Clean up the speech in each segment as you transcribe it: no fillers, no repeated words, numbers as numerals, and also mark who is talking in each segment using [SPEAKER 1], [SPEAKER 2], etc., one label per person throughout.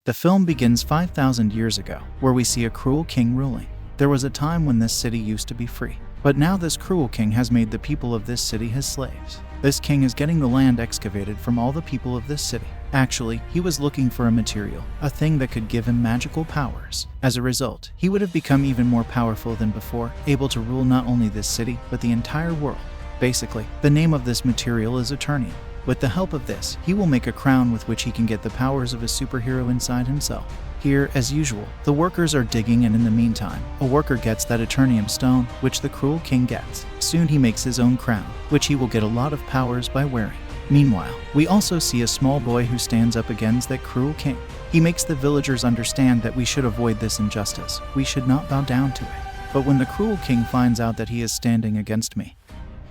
[SPEAKER 1] The film begins 5,000 years ago, where we see a cruel king ruling. There was a time when this city used to be free, but now this cruel king has made the people of this city his slaves. This king is getting the land excavated from all the people of this city. Actually, he was looking for a material, a thing that could give him magical powers. As a result, he would have become even more powerful than before, able to rule not only this city, but the entire world. Basically, the name of this material is Eternium. With the help of this, he will make a crown with which he can get the powers of a superhero inside himself. Here, as usual, the workers are digging, and in the meantime, a worker gets that Eternium stone, which the cruel king gets. Soon he makes his own crown, which he will get a lot of powers by wearing. Meanwhile, we also see a small boy who stands up against that cruel king. He makes the villagers understand that we should avoid this injustice. We should not bow down to it. But when the cruel king finds out that he is standing against me,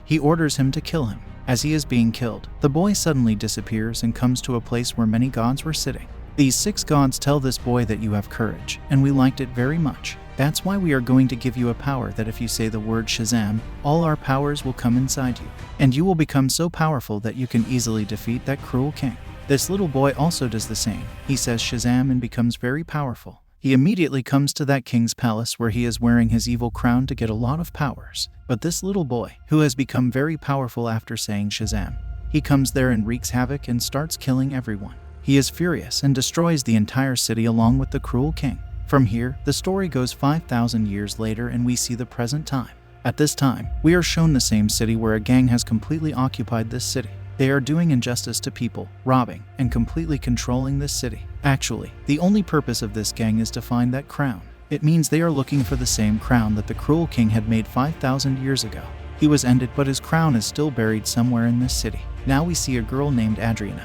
[SPEAKER 1] he orders him to kill him. As he is being killed, the boy suddenly disappears and comes to a place where many gods were sitting. These 6 gods tell this boy that you have courage, and we liked it very much. That's why we are going to give you a power that if you say the word Shazam, all our powers will come inside you, and you will become so powerful that you can easily defeat that cruel king. This little boy also does the same. He says Shazam and becomes very powerful. He immediately comes to that king's palace where he is wearing his evil crown to get a lot of powers. But this little boy, who has become very powerful after saying Shazam, he comes there and wreaks havoc and starts killing everyone. He is furious and destroys the entire city along with the cruel king. From here, the story goes 5,000 years later and we see the present time. At this time, we are shown the same city where a gang has completely occupied this city. They are doing injustice to people, robbing, and completely controlling this city. Actually, the only purpose of this gang is to find that crown. It means they are looking for the same crown that the cruel king had made 5,000 years ago. He was ended, but his crown is still buried somewhere in this city. Now we see a girl named Adriana,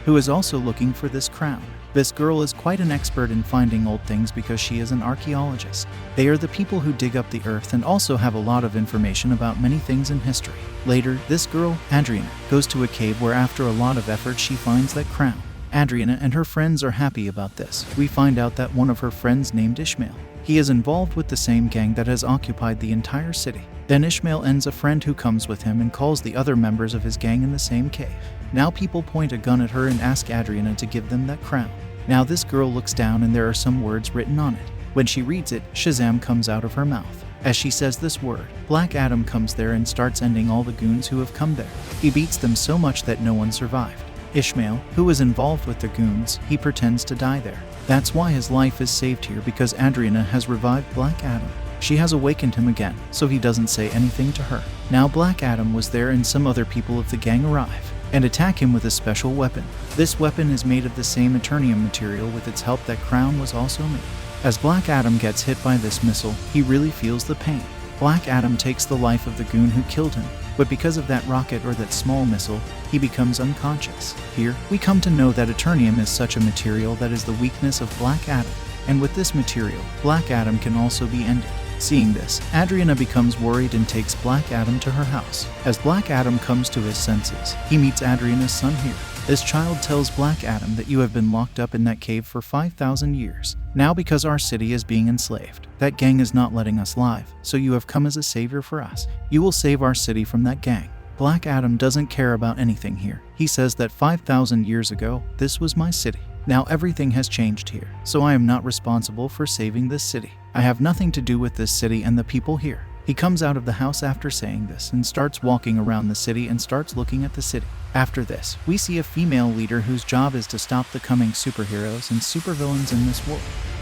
[SPEAKER 1] who is also looking for this crown. This girl is quite an expert in finding old things because she is an archaeologist. They are the people who dig up the earth and also have a lot of information about many things in history. Later, this girl, Adriana, goes to a cave where after a lot of effort she finds that crown. Adriana and her friends are happy about this. We find out that one of her friends named Ishmael. He is involved with the same gang that has occupied the entire city. Then Ishmael ends a friend who comes with him and calls the other members of his gang in the same cave. Now people point a gun at her and ask Adriana to give them that crown. Now this girl looks down and there are some words written on it. When she reads it, Shazam comes out of her mouth. As she says this word, Black Adam comes there and starts ending all the goons who have come there. He beats them so much that no one survived. Ishmael, who was involved with the goons, he pretends to die there. That's why his life is saved here, because Adriana has revived Black Adam. She has awakened him again, so he doesn't say anything to her. Now Black Adam was there and some other people of the gang arrive and attack him with a special weapon. This weapon is made of the same Eternium material. With its help, that crown was also made. As Black Adam gets hit by this missile, he really feels the pain. Black Adam takes the life of the goon who killed him, but because of that rocket or that small missile, he becomes unconscious. Here, we come to know that Eternium is such a material that is the weakness of Black Adam, and with this material, Black Adam can also be ended. Seeing this, Adriana becomes worried and takes Black Adam to her house. As Black Adam comes to his senses, he meets Adriana's son here. This child tells Black Adam that you have been locked up in that cave for 5,000 years. Now because our city is being enslaved, that gang is not letting us live, so you have come as a savior for us. You will save our city from that gang. Black Adam doesn't care about anything here. He says that 5,000 years ago, this was my city. Now everything has changed here, so I am not responsible for saving this city. I have nothing to do with this city and the people here. He comes out of the house after saying this and starts walking around the city and starts looking at the city. After this, we see a female leader whose job is to stop the coming superheroes and supervillains in this world.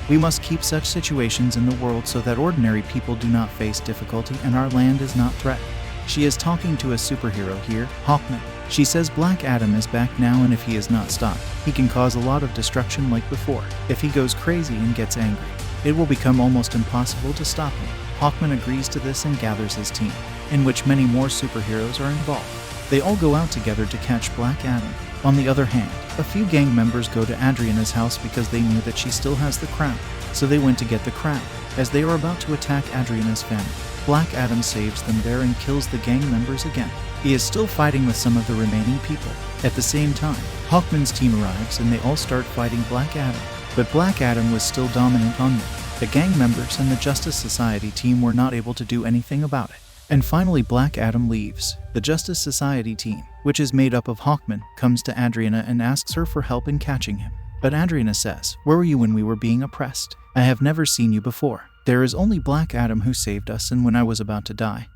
[SPEAKER 1] We must keep such situations in the world so that ordinary people do not face difficulty and our land is not threatened. She is talking to a superhero here, Hawkman. She says Black Adam is back now, and if he is not stopped, he can cause a lot of destruction like before. If he goes crazy and gets angry, it will become almost impossible to stop him. Hawkman agrees to this and gathers his team, in which many more superheroes are involved. They all go out together to catch Black Adam. On the other hand, a few gang members go to Adriana's house because they knew that she still has the crown, so they went to get the crown. As they are about to attack Adriana's family, Black Adam saves them there and kills the gang members again. He is still fighting with some of the remaining people. At the same time, Hawkman's team arrives and they all start fighting Black Adam. But Black Adam was still dominant on them. The gang members and the Justice Society team were not able to do anything about it. And finally Black Adam leaves. The Justice Society team, which is made up of Hawkman, comes to Adriana and asks her for help in catching him. But Adriana says, "Where were you when we were being oppressed? I have never seen you before. There is only Black Adam who saved us, and when I was about to die,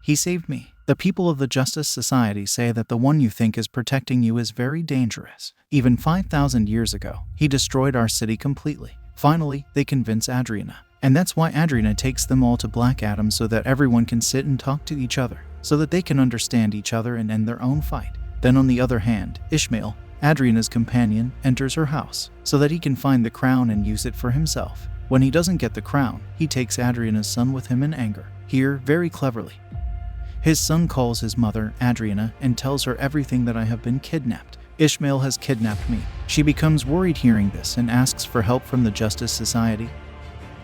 [SPEAKER 1] he saved me. The people of the Justice Society say that the one you think is protecting you is very dangerous. Even 5,000 years ago, he destroyed our city completely." Finally, they convince Adriana. And that's why Adriana takes them all to Black Adam so that everyone can sit and talk to each other, so that they can understand each other and end their own fight. Then on the other hand, Ishmael, Adriana's companion, enters her house so that he can find the crown and use it for himself. When he doesn't get the crown, he takes Adriana's son with him in anger. Here, very cleverly, his son calls his mother, Adriana, and tells her everything, that I have been kidnapped. Ishmael has kidnapped me. She becomes worried hearing this and asks for help from the Justice Society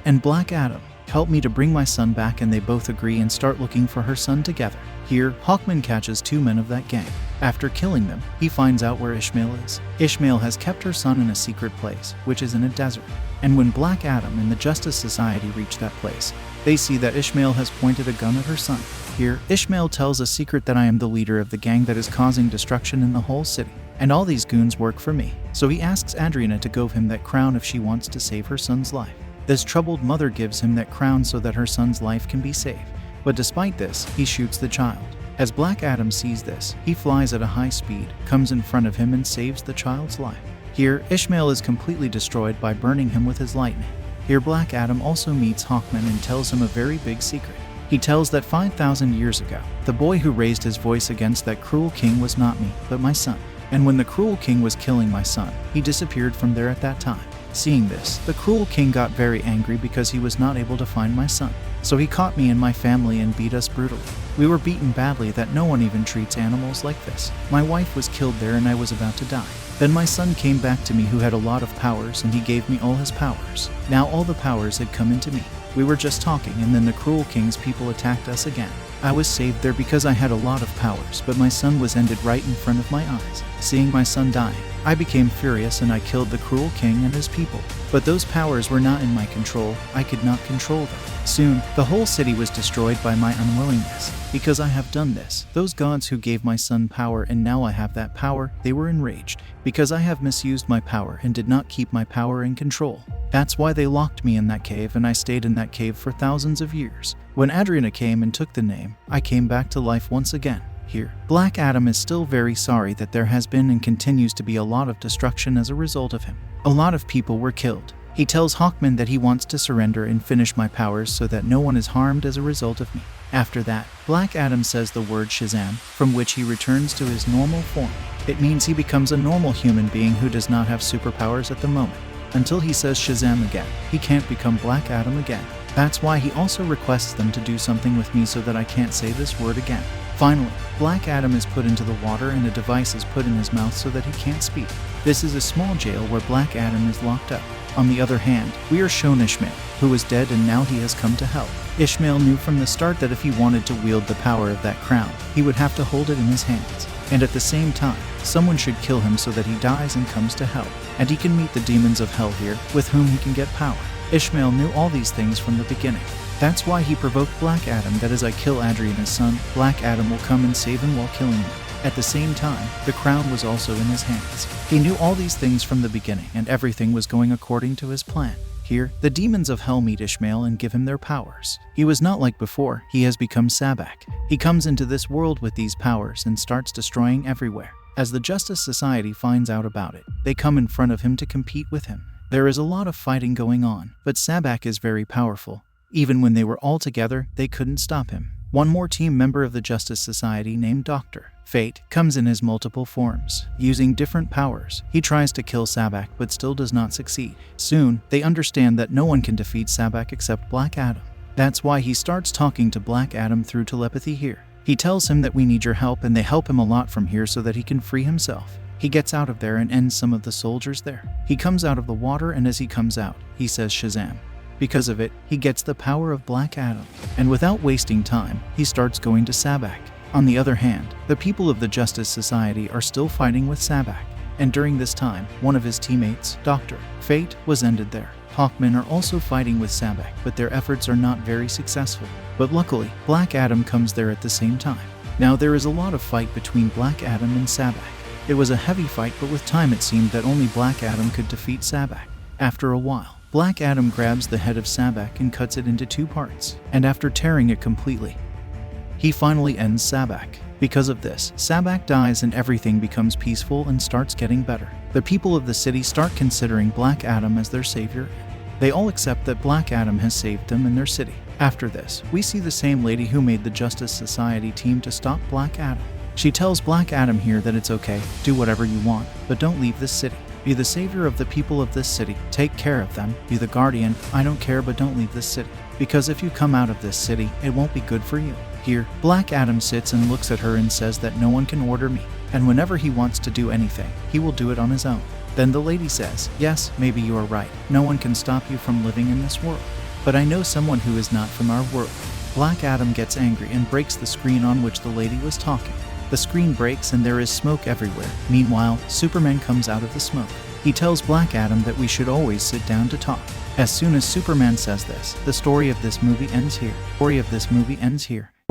[SPEAKER 1] and Black Adam. "Help me to bring my son back," and they both agree and start looking for her son together. Here, Hawkman catches 2 men of that gang. After killing them, he finds out where Ishmael is. Ishmael has kept her son in a secret place, which is in a desert. And when Black Adam and the Justice Society reach that place, they see that Ishmael has pointed a gun at her son. Here, Ishmael tells a secret, that I am the leader of the gang that is causing destruction in the whole city, and all these goons work for me. So he asks Adriana to give him that crown if she wants to save her son's life. This troubled mother gives him that crown so that her son's life can be saved. But despite this, he shoots the child. As Black Adam sees this, he flies at a high speed, comes in front of him and saves the child's life. Here, Ishmael is completely destroyed by burning him with his lightning. Here, Black Adam also meets Hawkman and tells him a very big secret. He tells that 5,000 years ago, the boy who raised his voice against that cruel king was not me, but my son. And when the cruel king was killing my son, he disappeared from there at that time. Seeing this, the cruel king got very angry because he was not able to find my son. So he caught me and my family and beat us brutally. We were beaten badly that no one even treats animals like this. My wife was killed there and I was about to die. Then my son came back to me, who had a lot of powers, and he gave me all his powers. Now all the powers had come into me. We were just talking, and then the cruel king's people attacked us again. I was saved there because I had a lot of powers, but my son was ended right in front of my eyes. Seeing my son dying, I became furious and I killed the cruel king and his people. But those powers were not in my control. I could not control them. Soon, the whole city was destroyed by my unwillingness. Because I have done this, those gods who gave my son power and now I have that power, they were enraged. Because I have misused my power and did not keep my power in control. That's why they locked me in that cave, and I stayed in that cave for thousands of years. When Adriana came and took the name, I came back to life once again. Here, Black Adam is still very sorry that there has been and continues to be a lot of destruction as a result of him. A lot of people were killed. He tells Hawkman that he wants to surrender and finish my powers so that no one is harmed as a result of me. After that, Black Adam says the word Shazam, from which he returns to his normal form. It means he becomes a normal human being who does not have superpowers at the moment. Until he says Shazam again, he can't become Black Adam again. That's why he also requests them to do something with me so that I can't say this word again. Finally, Black Adam is put into the water and a device is put in his mouth so that he can't speak. This is a small jail where Black Adam is locked up. On the other hand, we are shown Ishmael, who is dead and now he has come to help. Ishmael knew from the start that if he wanted to wield the power of that crown, he would have to hold it in his hands. And at the same time, someone should kill him so that he dies and comes to hell. And he can meet the demons of hell here, with whom he can get power. Ishmael knew all these things from the beginning. That's why he provoked Black Adam, that as I kill Adriana's son, Black Adam will come and save him while killing him. At the same time, the crown was also in his hands. He knew all these things from the beginning, and everything was going according to his plan. Here, the demons of hell meet Ishmael and give him their powers. He was not like before, he has become Sabak. He comes into this world with these powers and starts destroying everywhere. As the Justice Society finds out about it, they come in front of him to compete with him. There is a lot of fighting going on, but Sabak is very powerful. Even when they were all together, they couldn't stop him. One more team member of the Justice Society named Dr. Fate comes in his multiple forms. Using different powers, he tries to kill Sabak but still does not succeed. Soon, they understand that no one can defeat Sabak except Black Adam. That's why he starts talking to Black Adam through telepathy here. He tells him that we need your help, and they help him a lot from here so that he can free himself. He gets out of there and ends some of the soldiers there. He comes out of the water, and as he comes out, he says Shazam. Because of it, he gets the power of Black Adam. And without wasting time, he starts going to Sabak. On the other hand, the people of the Justice Society are still fighting with Sabak. And during this time, one of his teammates, Dr. Fate, was ended there. Hawkmen are also fighting with Sabak, but their efforts are not very successful. But luckily, Black Adam comes there at the same time. Now there is a lot of fight between Black Adam and Sabak. It was a heavy fight, but with time it seemed that only Black Adam could defeat Sabbac. After a while, Black Adam grabs the head of Sabbac and cuts it into 2 parts, and after tearing it completely, he finally ends Sabbac. Because of this, Sabbac dies and everything becomes peaceful and starts getting better. The people of the city start considering Black Adam as their savior. They all accept that Black Adam has saved them and their city. After this, we see the same lady who made the Justice Society team to stop Black Adam. She tells Black Adam here that it's okay, do whatever you want, but don't leave this city. Be the savior of the people of this city, take care of them, be the guardian, I don't care, but don't leave this city. Because if you come out of this city, it won't be good for you. Here, Black Adam sits and looks at her and says that no one can order me, and whenever he wants to do anything, he will do it on his own. Then the lady says, yes, maybe you are right, no one can stop you from living in this world. But I know someone who is not from our world. Black Adam gets angry and breaks the screen on which the lady was talking. The screen breaks and there is smoke everywhere. Meanwhile, Superman comes out of the smoke. He tells Black Adam that we should always sit down to talk. As soon as Superman says this, the story of this movie ends here.